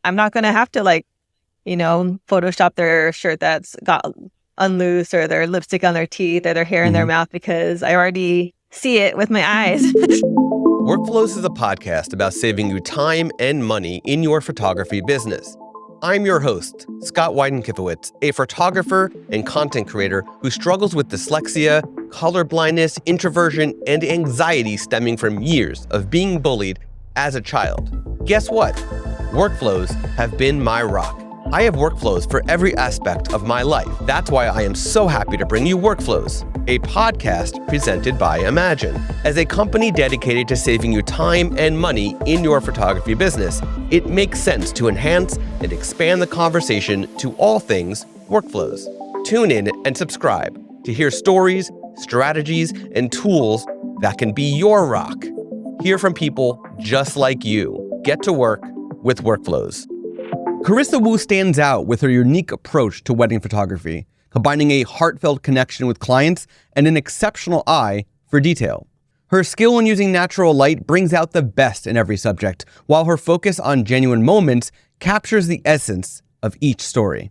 I'm not going to have to Photoshop their shirt that's got unloose or their lipstick on their teeth or their hair in their mouth because I already see it with my eyes. Workflows is a podcast about saving you time and money in your photography business. I'm your host, Scott Wyden Kivowitz, a photographer and content creator who struggles with dyslexia, color blindness, introversion, and anxiety stemming from years of being bullied as a child. Guess what? Workflows have been my rock. I have workflows for every aspect of my life. That's why I am so happy to bring you Workflows, a podcast presented by Imagen. As a company dedicated to saving you time and money in your photography business, it makes sense to enhance and expand the conversation to all things workflows. Tune in and subscribe to hear stories, strategies, and tools that can be your rock. Hear from people just like you. Get to work with Workflows. Carissa Woo stands out with her unique approach to wedding photography, combining a heartfelt connection with clients and an exceptional eye for detail. Her skill in using natural light brings out the best in every subject, while her focus on genuine moments captures the essence of each story.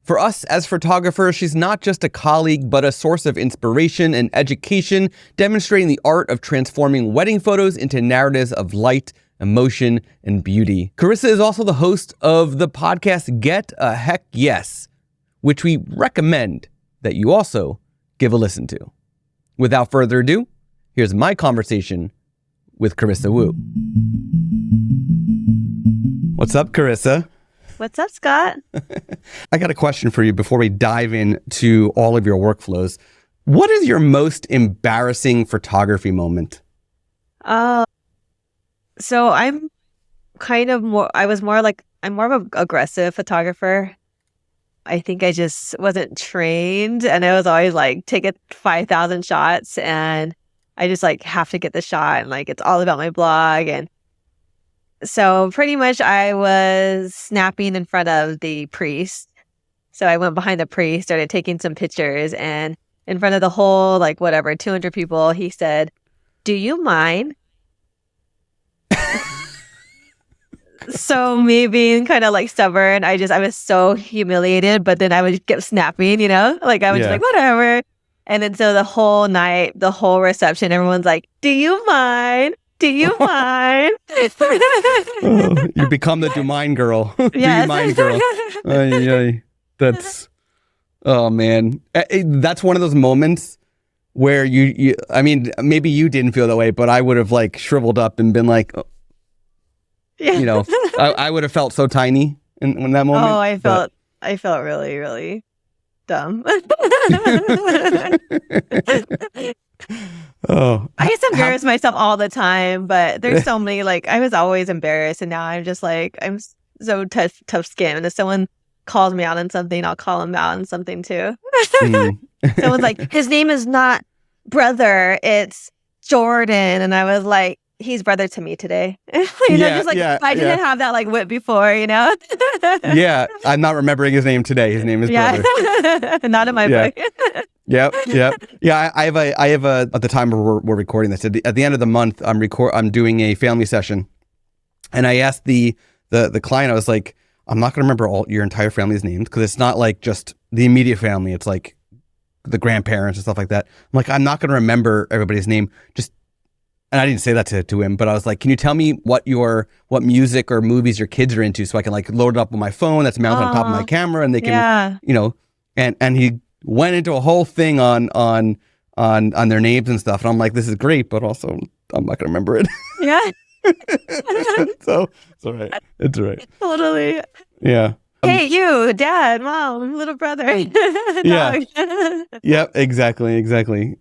For us as photographers, she's not just a colleague, but a source of inspiration and education, demonstrating the art of transforming wedding photos into narratives of light, emotion, and beauty. Carissa is also the host of the podcast Get a Heck Yes, which we recommend that you also give a listen to. Without further ado, here's my conversation with Carissa Woo. What's up, Carissa? What's up, Scott? I got a question for you before we dive into all of your workflows. What is your most embarrassing photography moment? So I'm more of an aggressive photographer. I think I just wasn't trained, and I was always like, take it 5,000 shots, and I just have to get the shot, and it's all about my blog. And so pretty much I was snapping in front of the priest. So I went behind the priest, started taking some pictures, and in front of the whole 200 people, he said, "Do you mind?" So me being kind of stubborn, I was so humiliated, but then I would keep snapping, I was just whatever. And then so the whole night, the whole reception, everyone's like, "Do you mind? Do you mind?" Oh, you become the do mine girl. Do you mind girl? That's, oh man. That's one of those moments where I mean, maybe you didn't feel that way, but I would have shriveled up and been like, oh. Yeah. I would have felt so tiny in that moment. Oh, I felt really, really dumb. Oh, I used to embarrass myself all the time, but there's so many, I was always embarrassed, and now I'm just I'm so tough skin. And if someone calls me out on something, I'll call them out on something too. Someone's like, "His name is not brother, it's Jordan." And I was like, "He's brother to me today." I didn't have that wit before, Yeah, I'm not remembering his name today. His name is brother. Not in my book. Yep. Yeah, I have a at the time we're recording this, at the end of the month, I'm doing a family session, and I asked the client, I was like, "I'm not going to remember all your entire family's names, because it's not just the immediate family. It's the grandparents and stuff like that. I'm like, I'm not going to remember everybody's name. And I didn't say that to him, but I was like, can you tell me what music or movies your kids are into, so I can load it up on my phone that's mounted on top of my camera, and they can, and he went into a whole thing on their names and stuff. And I'm like, this is great, but also I'm not going to remember it. Yeah. So it's all right. It's all right. Totally. Yeah. Hey, you, dad, mom, little brother. Yeah. Yep, exactly.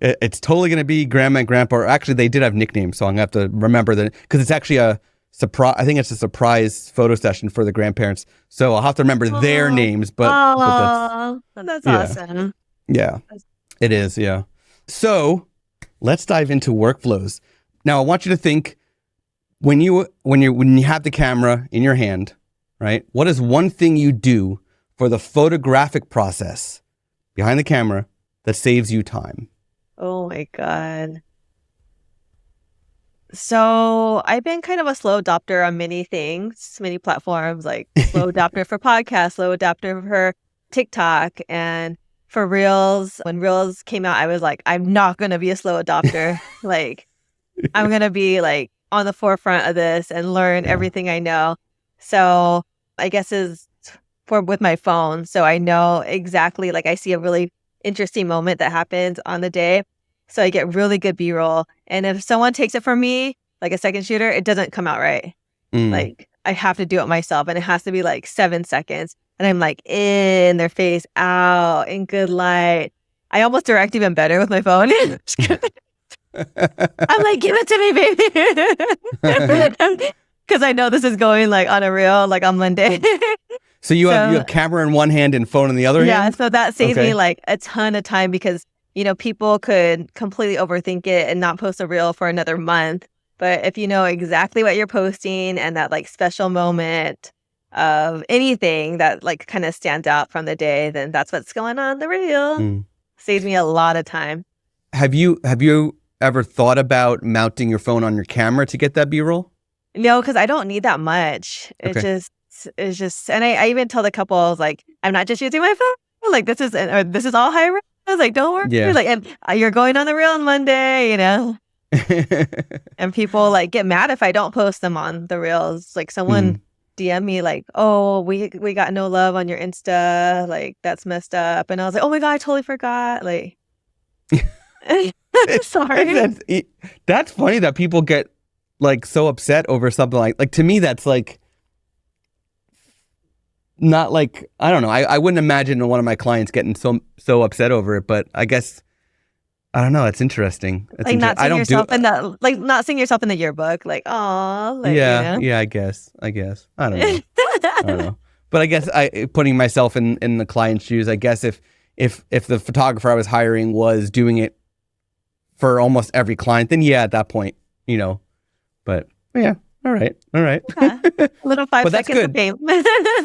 It's totally going to be grandma and grandpa. Or actually, they did have nicknames, so I'm going to have to remember that, because it's actually a surprise. I think it's a surprise photo session for the grandparents. So I'll have to remember their names. But that's awesome. Yeah, it is. Yeah. So let's dive into workflows. Now, I want you to think, when you have the camera in your hand, right? What is one thing you do for the photographic process behind the camera that saves you time? Oh my God. So I've been kind of a slow adopter on many things, many platforms, like slow adopter for podcasts, slow adopter for TikTok, and for Reels. When Reels came out, I was like, I'm not going to be a slow adopter. Like, I'm going to be like on the forefront of this and learn everything I know. So I guess is for with my phone. So I know exactly, like I see a really interesting moment that happens on the day. So I get really good B-roll. And if someone takes it from me, like a second shooter, it doesn't come out right. Like I have to do it myself, and it has to be like 7 seconds. And I'm like in their face, out, in good light. I almost direct even better with my phone. I'm like, give it to me, baby. Because I know this is going like on a reel, like on Monday. So you have camera in one hand and phone in the other hand? Yeah, so that saves me like a ton of time because, you know, people could completely overthink it and not post a reel for another month. But if you know exactly what you're posting and that like special moment of anything that like kind of stands out from the day, then that's what's going on the reel. Saves me a lot of time. Have you ever thought about mounting your phone on your camera to get that B-roll? No, because I don't need that much. It's just, and I even tell the couple, I was like, I'm not just using my phone. Like this is all high res. I was like, don't worry. Yeah. Like, and you're going on the reel on Monday, you know. And people like get mad if I don't post them on the reels. Like someone DM me like, oh, we got no love on your Insta. Like that's messed up. And I was like, oh my God, I totally forgot. Like, sorry. That's funny that people get like so upset over something like to me that's like not like, I don't know. I wouldn't imagine one of my clients getting so upset over it, but I guess I don't know. It's interesting. Like not seeing yourself in the not seeing yourself in the yearbook. Like, oh, like, yeah, you know? yeah. I guess. I don't know. I don't know. But I guess putting myself in the client's shoes. I guess if the photographer I was hiring was doing it for almost every client, then yeah, at that point, you know. But yeah, all right. Yeah. A little 5 seconds of fame.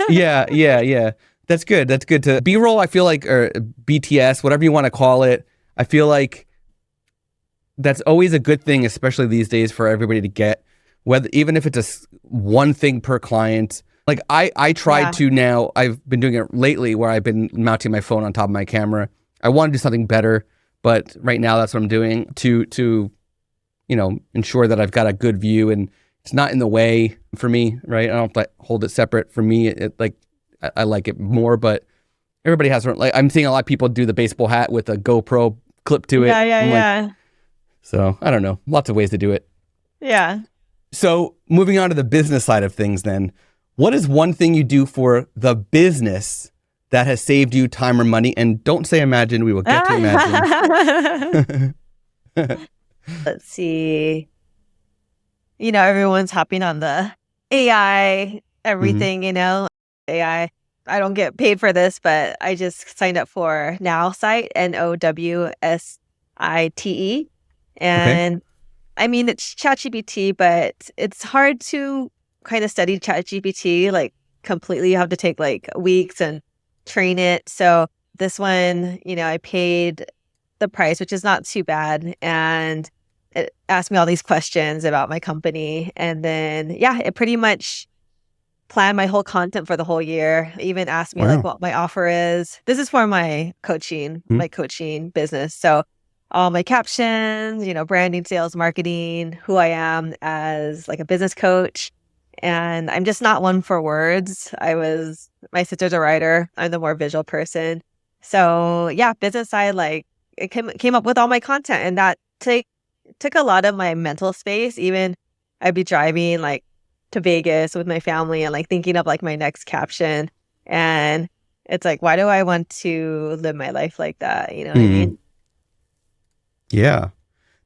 Yeah. That's good. That's good to B-roll. I feel like, or BTS, whatever you want to call it. I feel like that's always a good thing, especially these days, for everybody to get, whether even if it's one thing per client. Like I tried to now, I've been doing it lately where I've been mounting my phone on top of my camera. I want to do something better, but right now that's what I'm doing to you know, ensure that I've got a good view and it's not in the way for me, right? I don't have to hold it separate. For me, I like it more, but everybody has, like, I'm seeing a lot of people do the baseball hat with a GoPro clip to it. Yeah. So I don't know, lots of ways to do it. Yeah. So moving on to the business side of things then, what is one thing you do for the business that has saved you time or money? And don't say imagine, we will get to imagine. Let's see. You know, everyone's hopping on the AI, everything, you know, AI. I don't get paid for this, but I just signed up for Now Site, NOWSITE. And I mean, it's ChatGPT, but it's hard to kind of study ChatGPT like completely. You have to take like weeks and train it. So this one, you know, I paid the price, which is not too bad. And it asked me all these questions about my company. And then, it pretty much planned my whole content for the whole year. Even asked me like what my offer is. This is for my coaching business. So all my captions, you know, branding, sales, marketing, who I am as like a business coach. And I'm just not one for words. My sister's a writer. I'm the more visual person. So business side, like it came up with all my content, and that took a lot of my mental space. Even I'd be driving like to Vegas with my family and like thinking of like my next caption. And it's like, why do I want to live my life like that? You know what I mean? Yeah.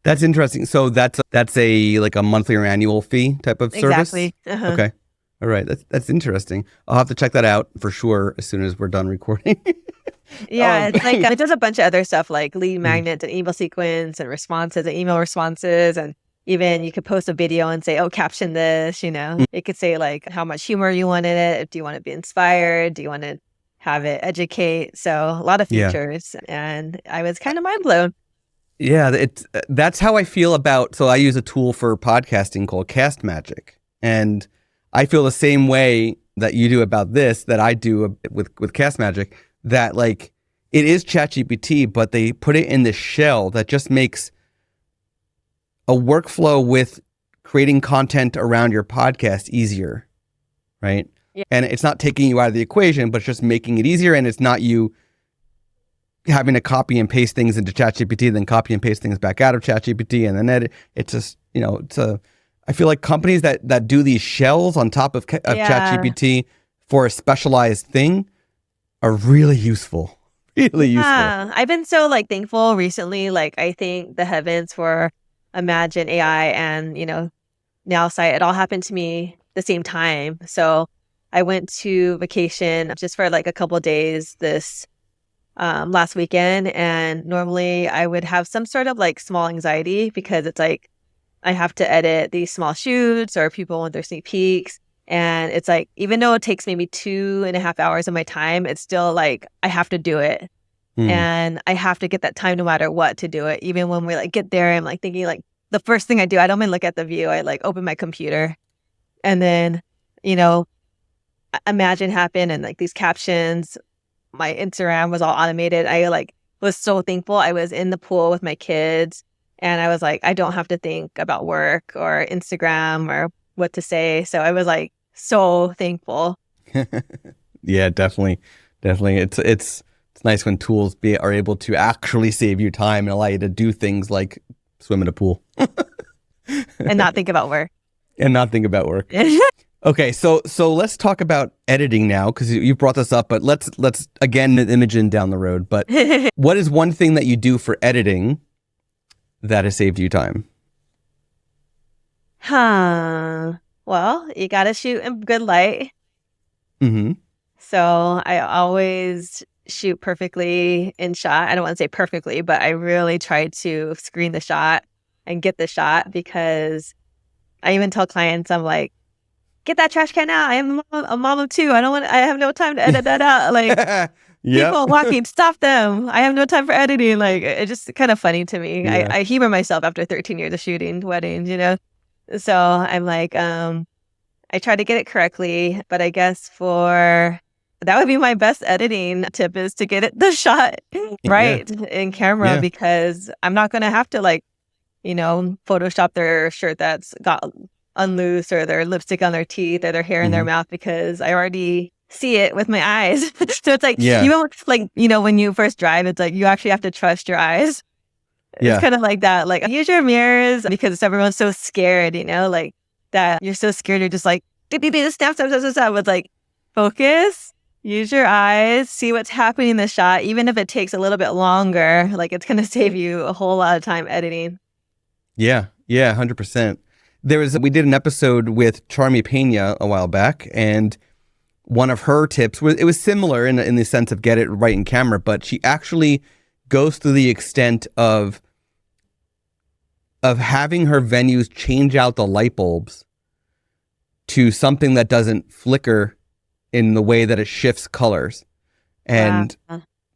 That's interesting. So that's a like a monthly or annual fee type of service? Exactly. Okay. All right. That's interesting. I'll have to check that out for sure as soon as we're done recording. It's like it does a bunch of other stuff like lead magnets and email sequence and responses and email responses. And even you could post a video and say, oh, caption this, you know. It could say like how much humor you want in it. Do you want to be inspired? Do you want to have it educate? So a lot of features. And I was kind of mind blown. Yeah, that's how I feel about. So I use a tool for podcasting called Cast Magic, and I feel the same way that you do about this that I do with Cast Magic. That like it is ChatGPT, but they put it in this shell that just makes a workflow with creating content around your podcast easier, right? Yeah. And it's not taking you out of the equation, but it's just making it easier, and it's not you having to copy and paste things into ChatGPT, then copy and paste things back out of ChatGPT, and then edit. It's just, I feel like companies that do these shells on top of ChatGPT for a specialized thing are really useful. Really useful. I've been so like thankful recently. Like I think the heavens for imagen-ai and, Now Site, it all happened to me the same time. So I went to vacation just for like a couple of days this last weekend, and normally I would have some sort of like small anxiety because it's like I have to edit these small shoots or people want their sneak peeks, and it's like even though it takes maybe 2.5 hours of my time, it's still like I have to do it. And I have to get that time no matter what to do it. Even when we like get there, I'm like thinking like the first thing I do, I don't even look at the view. I like open my computer, and then imagine happened and like these captions. My Instagram was all automated. I like was so thankful. I was in the pool with my kids, and I was like, I don't have to think about work or Instagram or what to say. So I was like so thankful. Yeah, definitely. It's nice when tools are able to actually save you time and allow you to do things like swim in a pool and not think about work. Okay, so let's talk about editing now, because you brought this up, but let's again Imogen down the road. But what is one thing that you do for editing that has saved you time? Well, you got to shoot in good light. Mm-hmm. So I always shoot perfectly in shot. I don't want to say perfectly, but I really try to screen the shot and get the shot, because I even tell clients, I'm like, get that trash can out. I am a mom of two. I have no time to edit that out. Like people walking, stop them. I have no time for editing. Like it's just kind of funny to me. Yeah. I humor myself after 13 years of shooting weddings, So I'm like, I try to get it correctly, but I guess that would be my best editing tip, is to get the shot right in camera, because I'm not going to have to like, Photoshop their shirt that's got unloose or their lipstick on their teeth or their hair in their mouth, because I already see it with my eyes. So it's like, even like, when you first drive, it's like you actually have to trust your eyes. It's kind of like that. Like use your mirrors, because everyone's so scared, like that you're so scared. You're just like, snap. It's like, focus, use your eyes, see what's happening in the shot. Even if it takes a little bit longer, like it's going to save you a whole lot of time editing. Yeah, 100%. We did an episode with Charmy Pena a while back, and one of her tips was similar in the sense of get it right in camera, but she actually goes to the extent of having her venues change out the light bulbs to something that doesn't flicker in the way that it shifts colors. And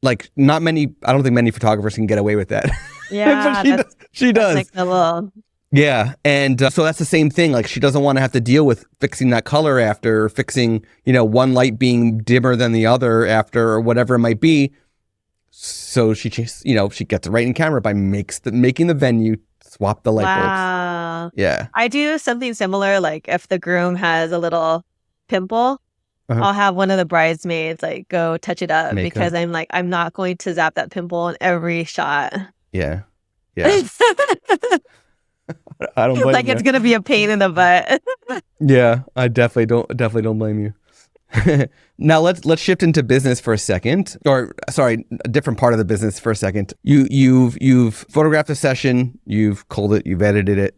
like I don't think many photographers can get away with that. Yeah, but she does. Like a little... Yeah. And so that's the same thing. Like she doesn't want to have to deal with fixing that color after, or fixing, one light being dimmer than the other after, or whatever it might be. So she just, she gets it right in camera by making the venue swap the light bulbs. Yeah. I do something similar. Like if the groom has a little pimple, I'll have one of the bridesmaids like go touch it up, because I'm like, I'm not going to zap that pimple in every shot. Yeah. I don't blame like you. it's gonna be a pain in the butt. Yeah, I definitely don't blame you. Now let's shift into business for a second, or sorry, a different part of the business for a second. You've photographed a session, you've culled it, you've edited it.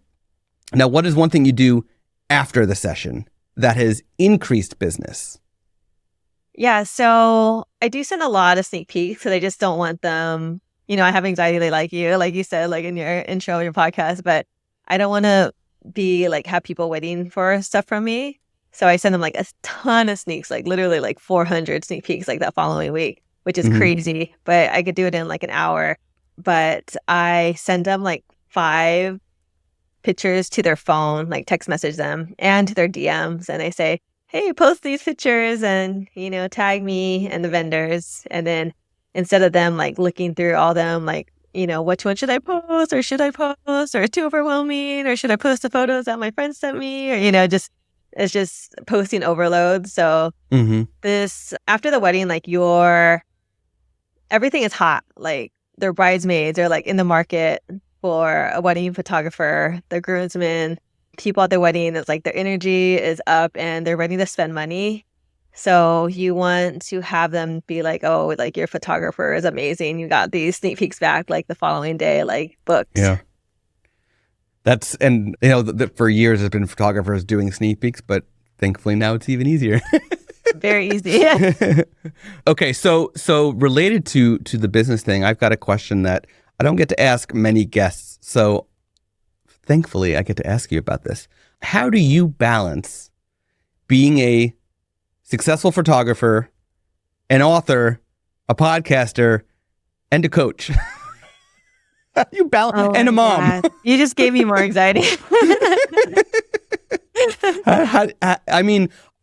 Now, what is one thing you do after the session that has increased business? Yeah, so I do send a lot of sneak peeks, because I just don't want them. I have anxiety like you said, like in your intro of your podcast, but I don't want to be like have people waiting for stuff from me. So I send them like a ton of sneaks, like literally like 400 sneak peeks like that following week, which is crazy, but I could do it in like an hour. but I send them like 5 pictures to their phone, like text message them and to their DMs. And I say, hey, post these pictures and, tag me and the vendors. And then instead of them like looking through all them, like, which one should I post or should I post or it's too overwhelming or should I post the photos that my friend sent me or, it's just posting overload. So this, after the wedding, like everything is hot. Like their bridesmaids are like in the market for a wedding photographer, the groomsmen, people at the wedding, it's like their energy is up and they're ready to spend money. So you want to have them be like, oh, like your photographer is amazing. You got these sneak peeks back like the following day, like booked. Yeah. For years there's been photographers doing sneak peeks, but thankfully now it's even easier. Very easy. Okay, so related to the business thing, I've got a question that I don't get to ask many guests. So thankfully I get to ask you about this. How do you balance being a successful photographer, an author, a podcaster, and a coach? How do you balance and a mom? God. You just gave me more anxiety.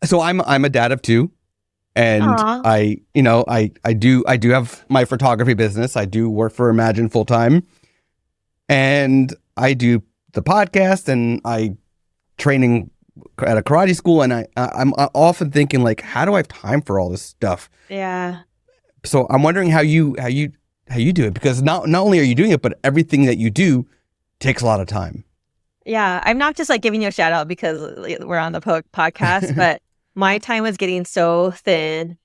So I'm a dad of 2, and Aww. I do have my photography business. I do work for Imagine full time, and I do the podcast, and I training at a karate school, and I'm often thinking like, how do I have time for all this stuff? Yeah. So I'm wondering how you do it, because not only are you doing it, but everything that you do takes a lot of time. Yeah, I'm not just like giving you a shout out because we're on the podcast, but my time was getting so thin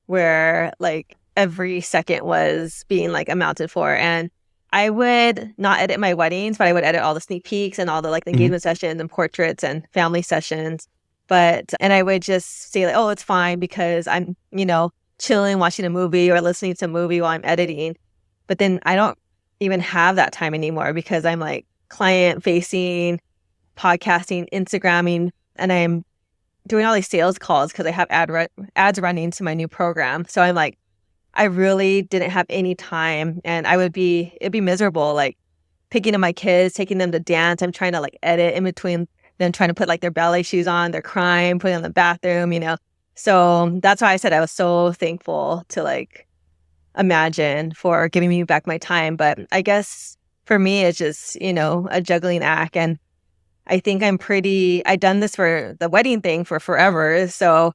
where like every second was being like amounted for. And I would not edit my weddings, but I would edit all the sneak peeks and all the like the engagement sessions and portraits and family sessions. And I would just say like, oh, it's fine because I'm, chilling, watching a movie or listening to a movie while I'm editing. But then I don't even have that time anymore because I'm like client facing, podcasting, Instagramming, and I'm doing all these sales calls because I have ads running to my new program. So I'm like, I really didn't have any time, and it'd be miserable, like picking up my kids, taking them to dance. I'm trying to like edit in between them, trying to put like their ballet shoes on, they're crying, putting them in the bathroom, So that's why I said I was so thankful to like Imagine for giving me back my time. But I guess for me, it's just, a juggling act. And I think I've done this for the wedding thing for forever. So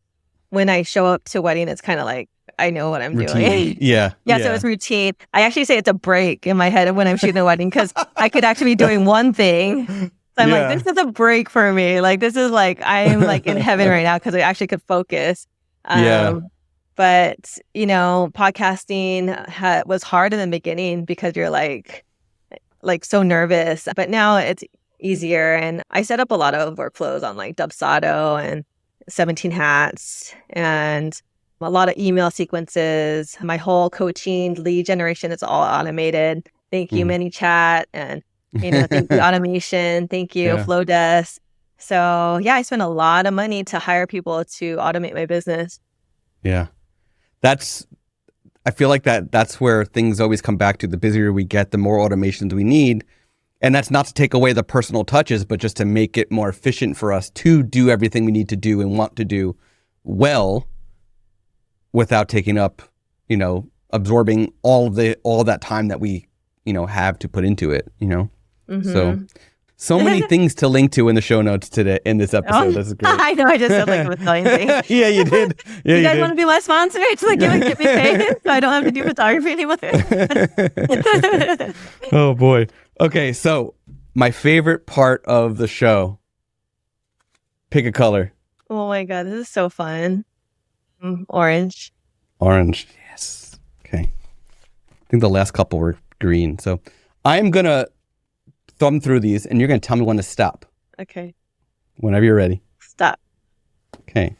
when I show up to wedding, it's kind of like, I know what I'm doing. Yeah. So it's routine. I actually say it's a break in my head when I'm shooting a wedding because I could actually be doing one thing. So I'm like, this is a break for me. Like, this is like, I'm like in heaven right now because I actually could focus. But, podcasting was hard in the beginning because you're like so nervous. But now it's easier. And I set up a lot of workflows on like Dubsado and 17 Hats and a lot of email sequences. My whole coaching lead generation is all automated. Thank you, ManyChat, and thank you, automation. Thank you, Flowdesk. So yeah, I spent a lot of money to hire people to automate my business. Yeah, I feel like that's where things always come back to. The busier we get, the more automations we need. And that's not to take away the personal touches, but just to make it more efficient for us to do everything we need to do and want to do well without taking up, absorbing all that time that we, have to put into it, So many things to link to in the show notes today in this episode. This is great. I know. I just said like a million things. Yeah, you did. Yeah, you guys want to be my sponsor? It's like get me paid so I don't have to do photography anymore. Oh boy. Okay, so my favorite part of the show. Pick a color. Oh my God, this is so fun. Orange. Orange. Yes. Okay. I think the last couple were green. So I'm gonna thumb through these, and you're going to tell me when to stop. Okay. Whenever you're ready. Stop. Okay.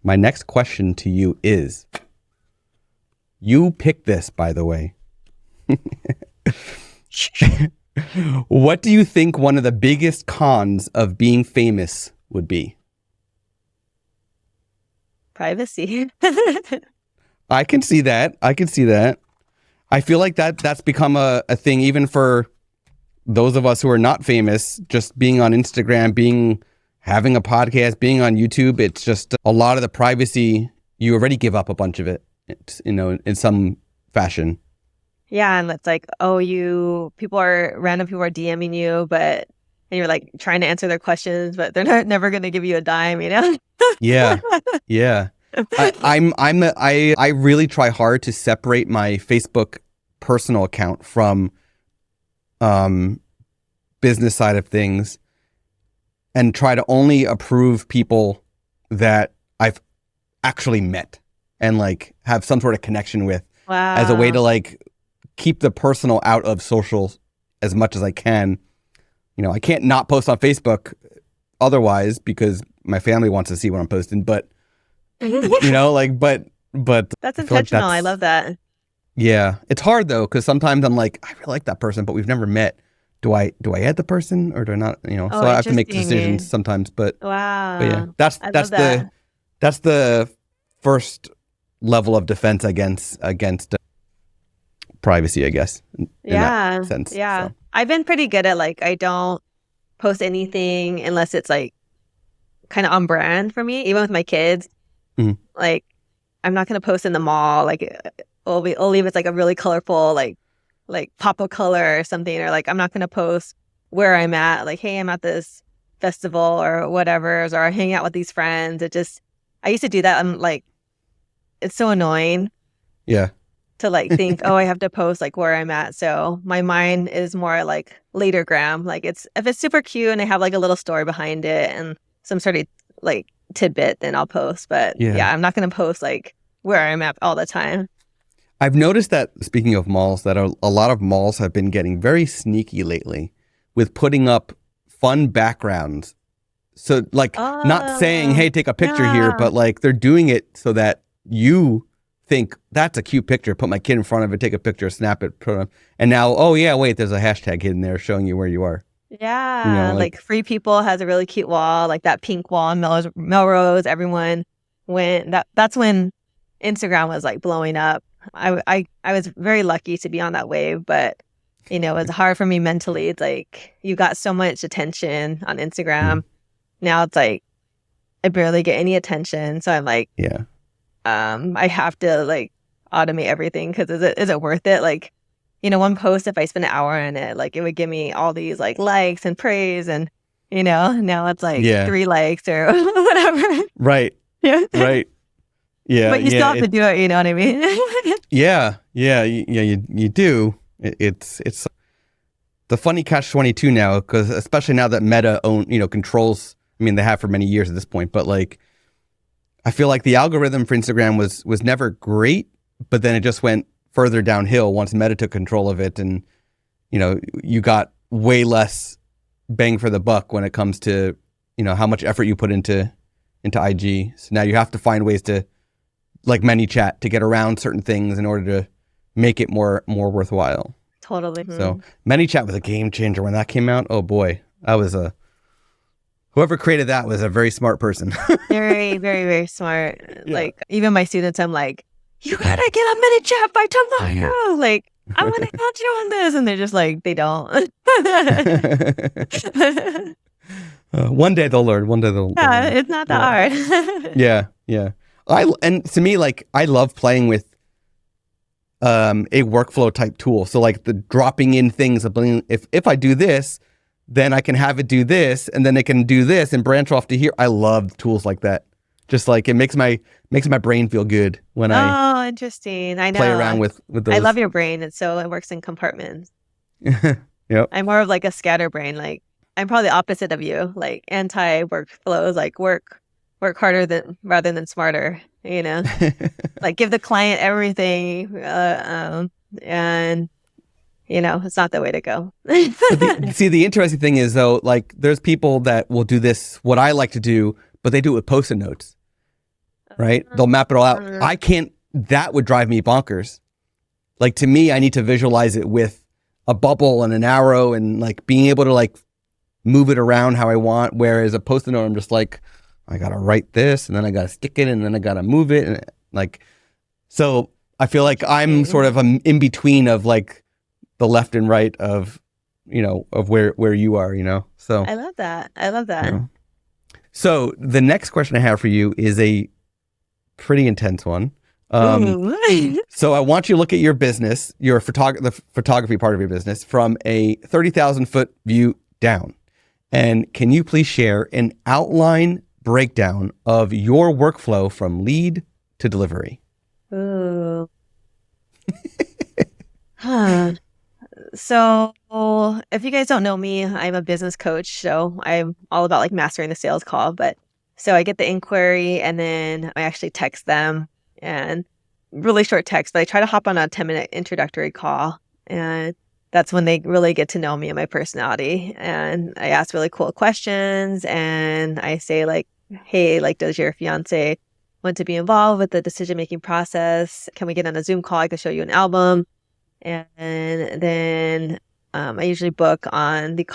My next question to you is, you picked this, by the way. What do you think one of the biggest cons of being famous would be? Privacy. I can see that. I feel like that's become a thing even for those of us who are not famous, just being on Instagram, having a podcast, being on YouTube. It's just a lot of the privacy, you already give up a bunch of it, in some fashion. Yeah, and it's like, random people are DMing you, and you're like trying to answer their questions, but they're never going to give you a dime, Yeah. Yeah. I really try hard to separate my Facebook personal account from business side of things and try to only approve people that I've actually met and like have some sort of connection with. Wow. As a way to like keep the personal out of social as much as I can. I can't not post on Facebook otherwise because my family wants to see what I'm posting, but but that's intentional. I love that. Yeah. It's hard though, because sometimes I'm like, I really like that person, but we've never met. Do I add the person or do I not? So I have to make decisions sometimes. But wow. But yeah, that's the first level of defense against privacy, I guess. In that sense. Yeah. So. I've been pretty good at I don't post anything unless it's like kind of on brand for me, even with my kids. Mm-hmm. Like I'm not gonna post in the mall. Like only if it's like a really colorful like pop of color or something, or like I'm not gonna post where I'm at. Like, hey, I'm at this festival or whatever, or I hang out with these friends. I used to do that. I'm like, it's so annoying. Yeah. To like think, I have to post like where I'm at. So my mind is more like latergram. Like if it's super cute and I have like a little story behind it and some sort of like tidbit, then I'll post. But yeah I'm not gonna post like where I'm at all the time. I've noticed that, speaking of malls, that a lot of malls have been getting very sneaky lately with putting up fun backgrounds. So like not saying, hey, take a picture here, but like they're doing it so that you think that's a cute picture, put my kid in front of it, take a picture, snap it, and now, there's a hashtag hidden there showing you where you are. Yeah, like Free People has a really cute wall, like that pink wall in Melrose. Everyone went. That's when Instagram was like blowing up. I was very lucky to be on that wave, but it was hard for me mentally. It's like you got so much attention on Instagram. Now it's like I barely get any attention. So I'm like, I have to like automate everything because is it worth it? Like, one post, if I spend an hour on it, like it would give me all these like likes and praise, and now it's like 3 likes or whatever. Right. Yeah. Right. Yeah. But you still have to do it. You know what I mean? Yeah. You do. It's the funny catch-22 now, because especially now that Meta controls. I mean, they have for many years at this point, but like, I feel like the algorithm for Instagram was never great, but then it just went further downhill once Meta took control of it, and you got way less bang for the buck when it comes to how much effort you put into IG. So now you have to find ways to, like ManyChat, to get around certain things in order to make it more worthwhile. Totally. So ManyChat was a game changer when that came out. Oh boy, whoever created that was a very smart person. Very, very, very smart. Yeah. Like even my students, I'm like, you gotta get on ManyChat by tomorrow. Like I'm gonna catch you on this, and they're just like, they don't. One day they'll learn. Yeah, it's not that hard. Yeah. And to me, like, I love playing with a workflow type tool. So like the dropping in things, if I do this, then I can have it do this, and then it can do this and branch off to here. I love tools like that. Just like it makes my brain feel good when I interesting. I know. Play around with those. I love your brain. It works in compartments. Yep. I'm more of like a scatterbrain. Like I'm probably the opposite of you. Like anti-workflows. Like work harder rather than smarter. Like give the client everything, and it's not the way to go. The interesting thing is though, like there's people that will do this, what I like to do, but they do it with Post-it notes. Right? They'll map it all out. I can't, that would drive me bonkers. Like to me, I need to visualize it with a bubble and an arrow and like being able to like move it around how I want. Whereas a Post-it note, I'm just like, I got to write this and then I got to stick it and then I got to move it. And like, so I feel like I'm sort of in between of like the left and right of, of where you are, So I love that. I love that. So the next question I have for you is a pretty intense one. So I want you to look at your business, the photography part of your business, from a 30,000 foot view down. And can you please share an outline breakdown of your workflow from lead to delivery? Ooh. Huh. So if you guys don't know me, I'm a business coach. So I'm all about like mastering the sales call. But so I get the inquiry and then I actually text them, and really short text, but I try to hop on a 10-minute introductory call. And that's when they really get to know me and my personality. And I ask really cool questions, and I say like, hey, like, does your fiance want to be involved with the decision-making process? Can we get on a Zoom call? I can show you an album. And then I usually book on the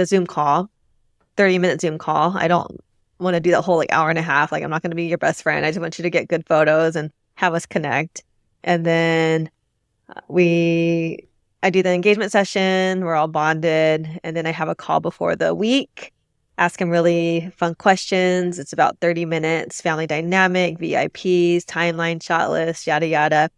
Zoom call, 30-minute Zoom call. I don't want to do the whole like hour and a half. Like, I'm not going to be your best friend. I just want you to get good photos and have us connect. And then I do the engagement session. We're all bonded. And then I have a call before the week, ask him really fun questions. It's about 30 minutes, family dynamic, VIPs, timeline, shot list, yada, yada.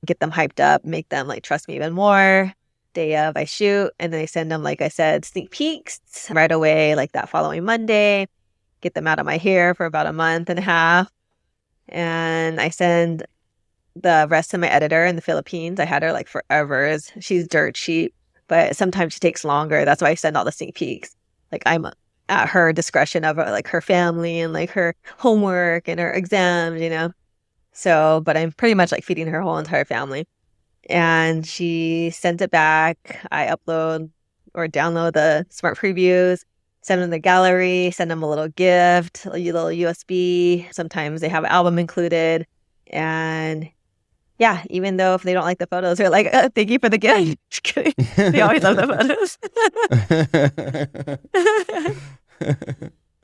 Get them hyped up, make them like trust me even more. Day of, I shoot, and then I send them, like I said, sneak peeks right away, like that following Monday. Get them out of my hair for about a month and a half. And I send the rest to my editor in the Philippines. I had her like forever. She's dirt cheap, but sometimes she takes longer. That's why I send all the sneak peeks. Like, I'm at her discretion of like her family and like her homework and her exams. So, but I'm pretty much like feeding her whole entire family. And she sent it back. I upload or download the smart previews, send them the gallery, send them a little gift, a little USB. Sometimes they have an album included. And yeah, even though if they don't like the photos, they're like, thank you for the gift. Just kidding. They always love the photos.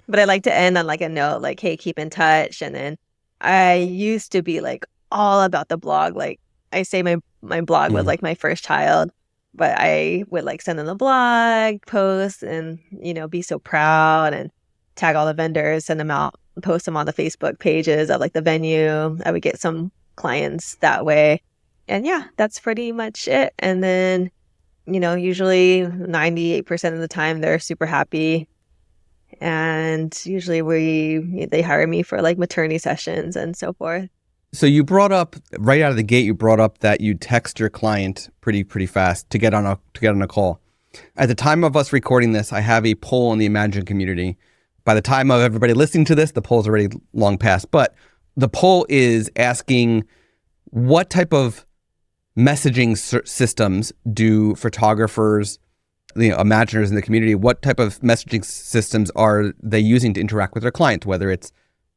But I like to end on like a note, like, hey, keep in touch. And then I used to be like all about the blog. Like, I say my blog was like my first child, but I would like send them the blog post and, be so proud and tag all the vendors, send them out, post them on the Facebook pages of like the venue. I would get some clients that way. And yeah, that's pretty much it. And then, usually 98% of the time they're super happy. And usually they hire me for like maternity sessions and so forth. So you brought up right out of the gate, you brought up that you text your client pretty fast to get on a call. At the time of us recording this, I have a poll in the Imagine community. By the time of everybody listening to this, the poll's already long past. But the poll is asking, what type of messaging systems do photographers, imaginers in the community, what type of messaging systems are they using to interact with their clients? Whether it's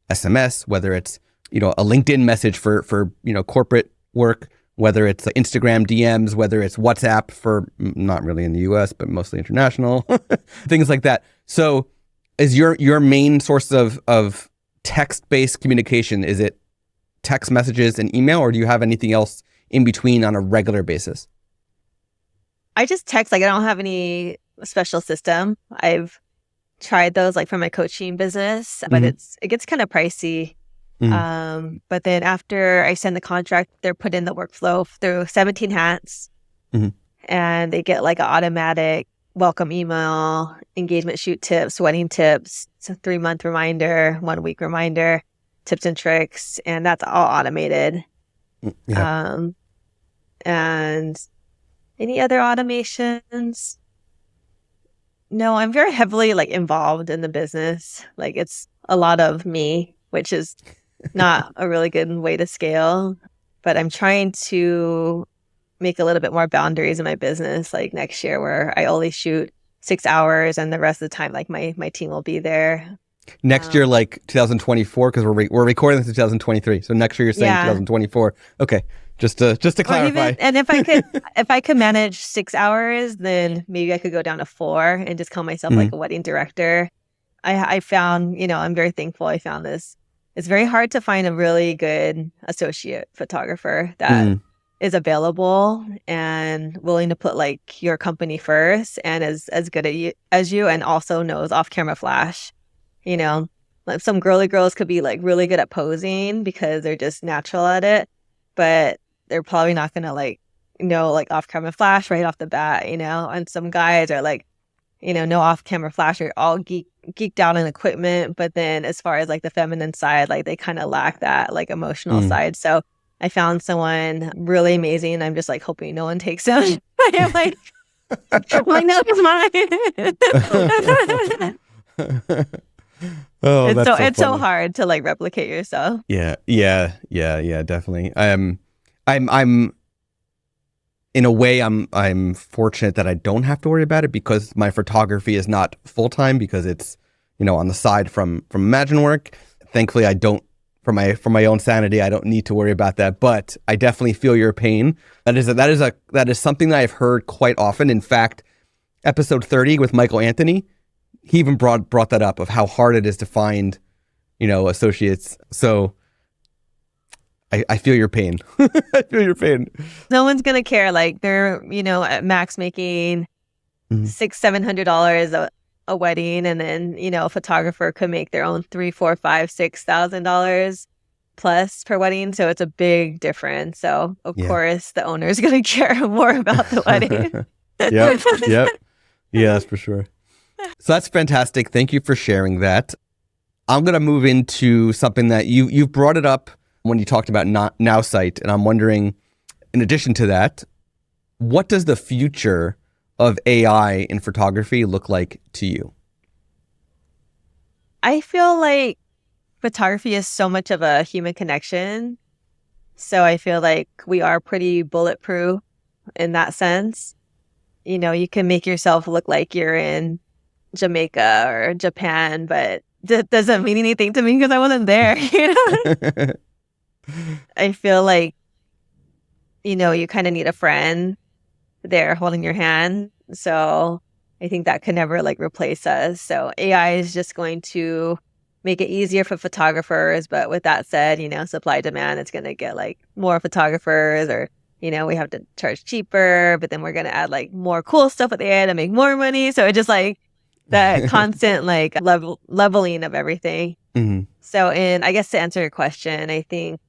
SMS, whether it's a LinkedIn message for corporate work, whether it's Instagram DMs, whether it's WhatsApp for not really in the US, but mostly international, things like that. So is your main source of text-based communication, is it text messages and email, or do you have anything else in between on a regular basis? I just text. Like, I don't have any special system. I've tried those like for my coaching business, but it gets kind of pricey. But then after I send the contract, they're put in the workflow through 17 Hats, and they get like an automatic welcome email, engagement shoot tips, wedding tips, it's a 3-month reminder, 1-week reminder, tips and tricks, and that's all automated. And any other automations? No, I'm very heavily like involved in the business. Like, it's a lot of me, which is not a really good way to scale, but I'm trying to make a little bit more boundaries in my business, like next year, where I only shoot 6 hours and the rest of the time, like my team will be there. Next year, like 2024, because we're recording this in 2023. So next year you're saying 2024. Okay. Just to clarify. And if I could manage 6 hours, then maybe I could go down to 4 and just call myself like a wedding director. I found, I'm very thankful I found this it's very hard to find a really good associate photographer that is available and willing to put like your company first and is as good as you and also knows off-camera flash. You know, like some girly girls could be like really good at posing because they're just natural at it, but they're probably not gonna like know like off-camera flash right off the bat, you know. And some guys are like, you know, no off-camera flash, are all geeked out on equipment, but then as far as like the feminine side, like they kind of lack that like emotional side. So I found someone really amazing. I'm just like hoping no one takes him. I'm like no, it's mine. Oh, it's so hard to like replicate yourself. Yeah, definitely. I'm in a way, I'm fortunate that I don't have to worry about it because my photography is not full time because it's, you know, on the side from Imagine work. Thankfully, I don't, for my own sanity, I don't need to worry about that. But I definitely feel your pain. That is something that I've heard quite often. In fact, episode 30 with Michael Anthony, he even brought that up of how hard it is to find, you know, associates. So I feel your pain. I feel your pain. No one's gonna care. Like they're, you know, at max making $600-700 a wedding, and then, you know, a photographer could make their own $3,000-$6,000 plus per wedding. So it's a big difference. So of course the owner's gonna care more about the wedding. Yep. Yeah, that's for sure. So that's fantastic. Thank you for sharing that. I'm gonna move into something that you've brought it up when you talked about NowSight, and I'm wondering, in addition to that, what does the future of AI in photography look like to you? I feel like photography is so much of a human connection. So I feel like we are pretty bulletproof in that sense. You know, you can make yourself look like you're in Jamaica or Japan, but that doesn't mean anything to me because I wasn't there, you know? I feel like, you know, you kind of need a friend there holding your hand. So I think that could never like replace us. So AI is just going to make it easier for photographers. But with that said, you know, supply demand, it's going to get like more photographers, or, you know, we have to charge cheaper, but then we're going to add like more cool stuff with AI to make more money. So it just like that constant like leveling of everything. So I guess to answer your question, I think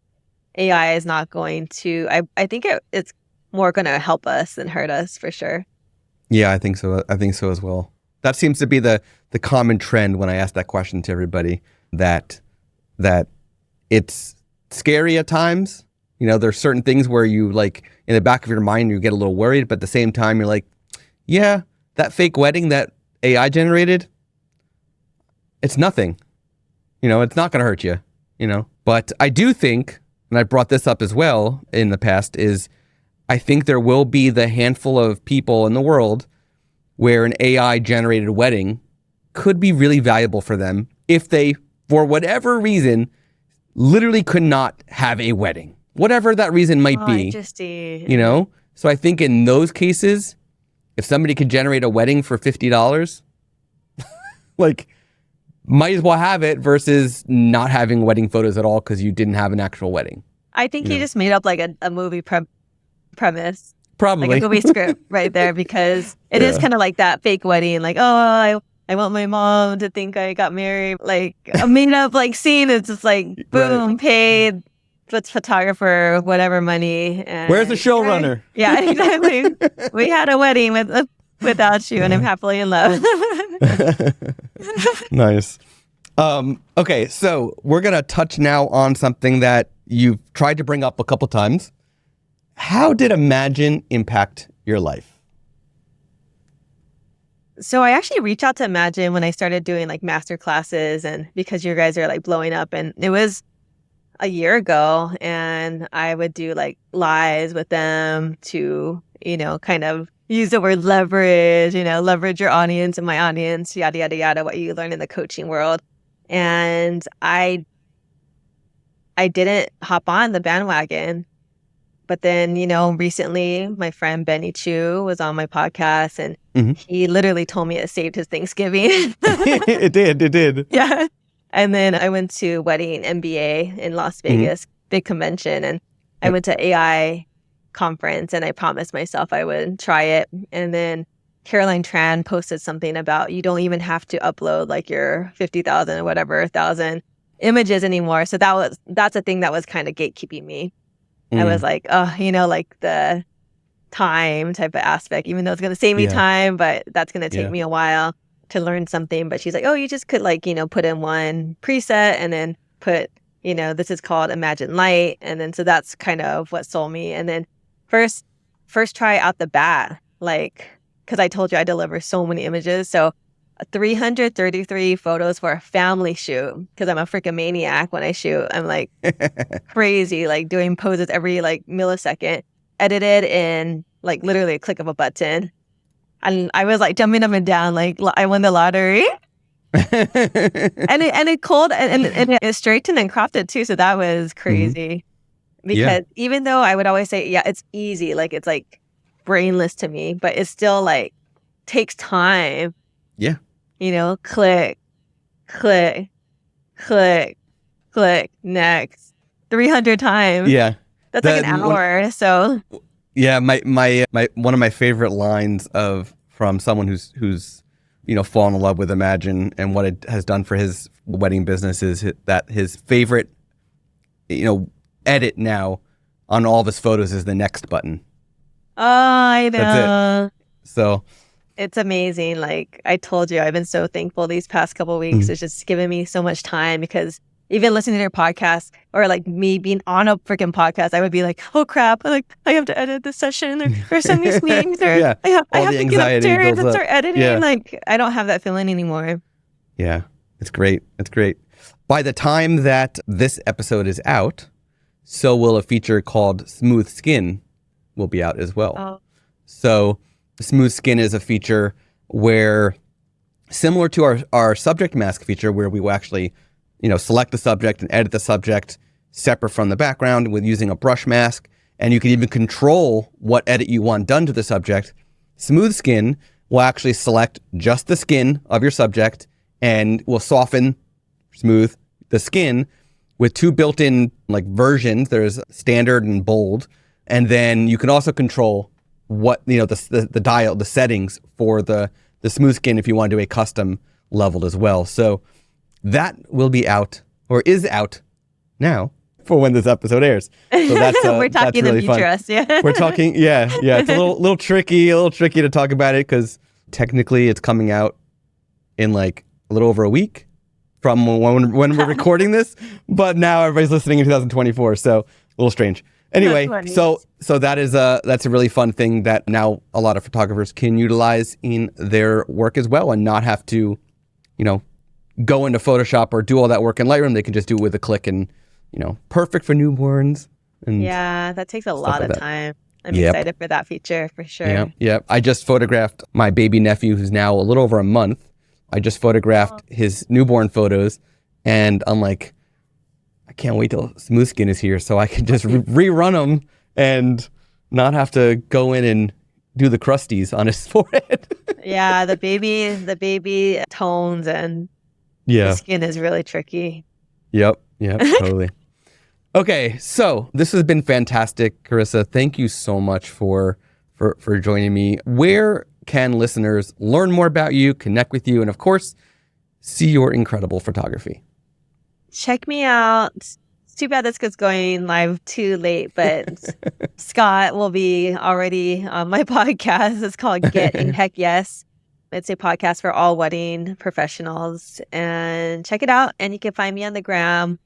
AI is not going to, I think it's more going to help us than hurt us for sure. Yeah, I think so. I think so as well. That seems to be the common trend when I ask that question to everybody, that it's scary at times. You know, there's certain things where you like in the back of your mind, you get a little worried, but at the same time, you're like, yeah, that fake wedding that AI generated, it's nothing. You know, it's not going to hurt you, you know. But I do think, and I brought this up as well in the past, is I think there will be the handful of people in the world where an AI-generated wedding could be really valuable for them if they, for whatever reason, literally could not have a wedding. Whatever that reason might be. Interesting. You know? So I think in those cases, if somebody could generate a wedding for $50, like, might as well have it versus not having wedding photos at all because you didn't have an actual wedding. I think he just made up like a movie premise. Probably. Like a movie script right there, because it is kind of like that fake wedding. Like, oh, I want my mom to think I got married. Like a made up like scene. It's just like, boom, paid. Let's photographer, whatever money. And where's the showrunner? Yeah, exactly. We had a wedding without you, and I'm happily in love. Nice. Okay, so we're going to touch now on something that you've tried to bring up a couple times. How did Imagine impact your life? So I actually reached out to Imagine when I started doing like master classes, and because you guys are like blowing up, and it was a year ago, and I would do like lives with them to, you know, kind of use the word leverage, you know, leverage your audience and my audience, yada, yada, yada, what you learn in the coaching world. And I didn't hop on the bandwagon. But then, you know, recently my friend Benny Chu was on my podcast, and he literally told me it saved his Thanksgiving. It did. Yeah. And then I went to Wedding MBA in Las Vegas, big convention, and I went to AI conference, and I promised myself I would try it. And then Caroline Tran posted something about you don't even have to upload like your 50,000 or whatever 1,000 images anymore. So that's a thing that was kind of gatekeeping me. I was like, oh, like the time type of aspect, even though it's going to save me time, but that's going to take me a while to learn something. But she's like, oh, you just could like, put in one preset and then put, this is called imagen-ai. And then, so that's kind of what sold me. And then first try out the bat, like, because I told you I deliver so many images. So 333 photos for a family shoot, because I'm a freaking maniac when I shoot. I'm like crazy, like doing poses every like millisecond, edited in like literally a click of a button. And I was like jumping up and down, like I won the lottery. and it called and it straightened and cropped it too. So that was crazy. Because even though I would always say, yeah, it's easy, like it's like brainless to me, but it still like takes time. Yeah. Click, click, click, click, next 300 times. Yeah. That's like an hour. So yeah, my one of my favorite lines from someone who's fallen in love with Imagen and what it has done for his wedding business is that his favorite edit now on all of his photos is the next button. Oh, I know. That's it. So it's amazing. Like I told you, I've been so thankful these past couple of weeks. It's just given me so much time, because even listening to their podcast or like me being on a freaking podcast, I would be like, oh crap, like I have to edit this session or send these meetings or I have to get upstairs and start editing. Yeah. Like I don't have that feeling anymore. Yeah, it's great. It's great. By the time that this episode is out, so will a feature called Smooth Skin will be out as well. Oh. So Smooth Skin is a feature where, similar to our subject mask feature, where we will actually, select the subject and edit the subject separate from the background with using a brush mask, and you can even control what edit you want done to the subject. Smooth Skin will actually select just the skin of your subject and will smooth the skin with two built-in like versions. There's standard and bold, and then you can also control what the dial, the settings for the smooth skin if you want to do a custom level as well. So that will be out, or is out now for when this episode airs. So that's we're talking that's really the future fun. us, yeah. We're talking, yeah. It's a little tricky to talk about it because technically it's coming out in like a little over a week from when we're recording this, but now everybody's listening in 2024, so a little strange. Anyway, so that's a really fun thing that now a lot of photographers can utilize in their work as well, and not have to, go into Photoshop or do all that work in Lightroom. They can just do it with a click, and perfect for newborns. And yeah, that takes a lot of time. I'm Yep. excited for that feature for sure. Yeah. I just photographed my baby nephew, who's now a little over a month. I just photographed his newborn photos, and I'm like, I can't wait till Smooth Skin is here so I can just rerun them and not have to go in and do the crusties on his forehead. Yeah, the baby tones and the skin is really tricky. Yep, totally. Okay, so this has been fantastic, Carissa. Thank you so much for joining me. Where can listeners learn more about you, connect with you, and of course, see your incredible photography? Check me out. It's too bad this is going live too late, but Scott will be already on my podcast. It's called Getting Heck Yes. It's a podcast for all wedding professionals. And check it out. And you can find me on the gram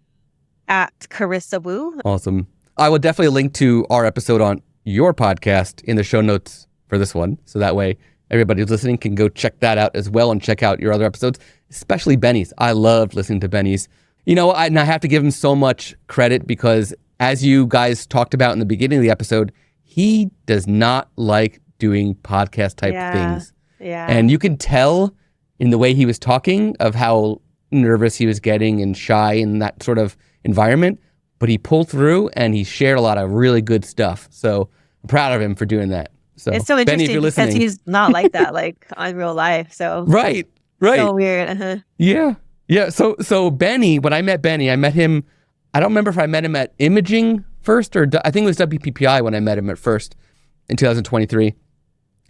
at Carissa Woo. Awesome. I will definitely link to our episode on your podcast in the show notes for this one. So that way everybody who's listening can go check that out as well and check out your other episodes, especially Benny's. I loved listening to Benny's. And I have to give him so much credit because, as you guys talked about in the beginning of the episode, he does not like doing podcast type things. Yeah. And you can tell in the way he was talking of how nervous he was getting and shy in that sort of environment. But he pulled through and he shared a lot of really good stuff. So I'm proud of him for doing that. So it's so interesting, Benny, because he's not like that, like on real life. So right. So weird. Yeah. Yeah. So Benny, when I met Benny, I met him. I don't remember if I met him at Imaging first or I think it was WPPI when I met him at first in 2023.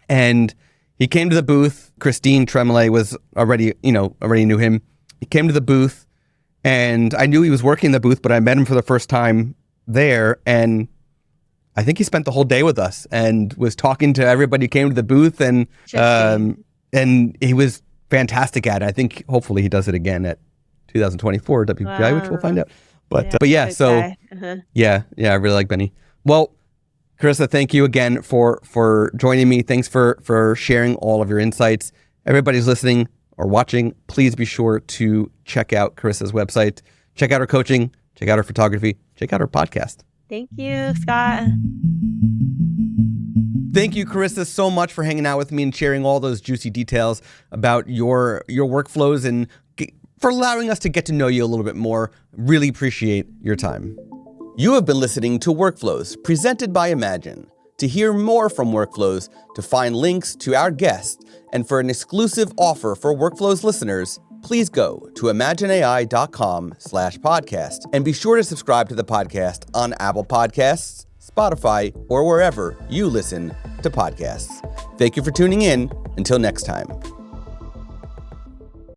And he came to the booth. Christine Tremblay was already knew him. He came to the booth, and I knew he was working the booth, but I met him for the first time there, and I think he spent the whole day with us and was talking to everybody who came to the booth, and he was fantastic at it. I think hopefully he does it again at 2024 WPI, which we'll find out. But yeah, so yeah, I really like Benny. Well, Carissa, thank you again for joining me. Thanks for sharing all of your insights. Everybody's listening or watching, please be sure to check out Carissa's website, check out her coaching, check out her photography, check out her podcast. Thank you, Scott. Thank you, Carissa, so much for hanging out with me and sharing all those juicy details about your workflows and for allowing us to get to know you a little bit more. Really appreciate your time. You have been listening to Workflows, presented by Imagen. To hear more from Workflows, to find links to our guests, and for an exclusive offer for Workflows listeners, please go to imagen-ai.com/podcast and be sure to subscribe to the podcast on Apple Podcasts, Spotify, or wherever you listen to podcasts. Thank you for tuning in. Until next time.